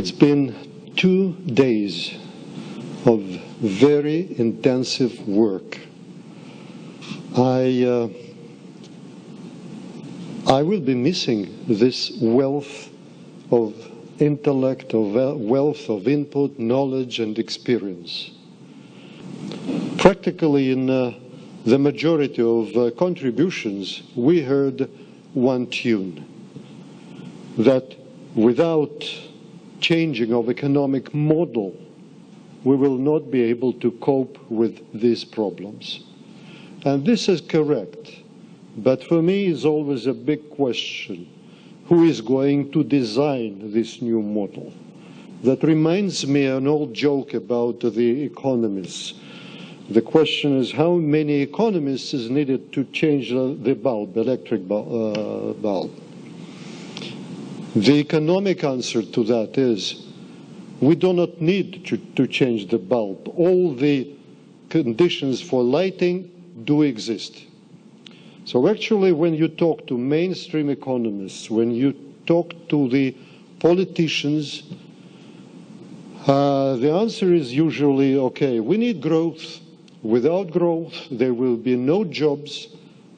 It's been 2 days of very intensive work. I will be missing this wealth of intellect, of wealth of input, knowledge and experience. Practically in the majority of contributions, we heard one tune, that without changing of economic model, we will not be able to cope with these problems. And this is correct. But for me, it's always a big question. Who is going to design this new model? That reminds me an old joke about the economists. The question is, how many economists is needed to change the bulb, electric bulb? The economic answer to that is, we do not need to change the bulb. All the conditions for lighting do exist. So actually, when you talk to mainstream economists, when you talk to the politicians, the answer is usually, okay, we need growth. Without growth, there will be no jobs.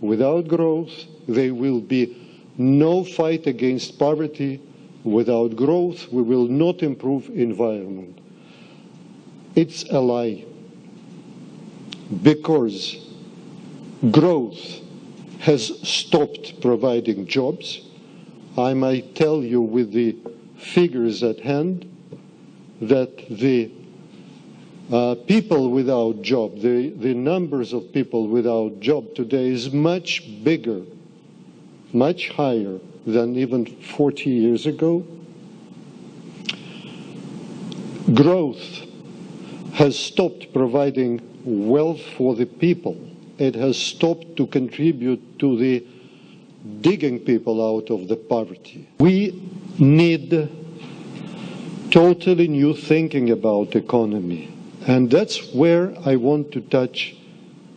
Without growth, there will be no fight against poverty. Without growth, we will not improve environment. It's a lie. Because growth has stopped providing jobs. I might tell you with the figures at hand that the people without job, the numbers of people without job today is much bigger, much higher than even 40 years ago. Growth has stopped providing wealth for the people. It has stopped to contribute to the digging people out of the poverty. We need totally new thinking about economy. And that's where I want to touch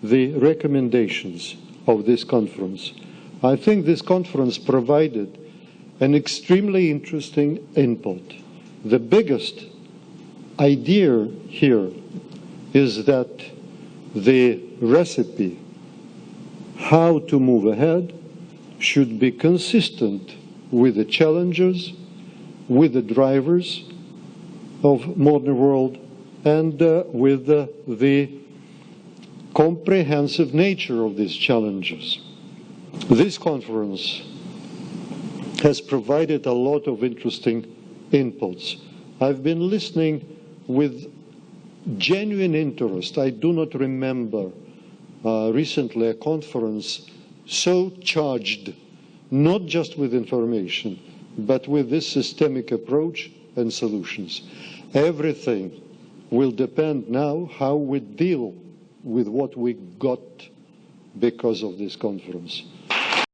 the recommendations of this conference. I think this conference provided an extremely interesting input. The biggest idea here is that the recipe, how to move ahead, should be consistent with the challenges, with the drivers of modern world, and with the comprehensive nature of these challenges. This conference has provided a lot of interesting inputs. I've been listening with genuine interest. I do not remember recently a conference so charged, not just with information, but with this systemic approach and solutions. Everything will depend now how we deal with what we got because of this conference.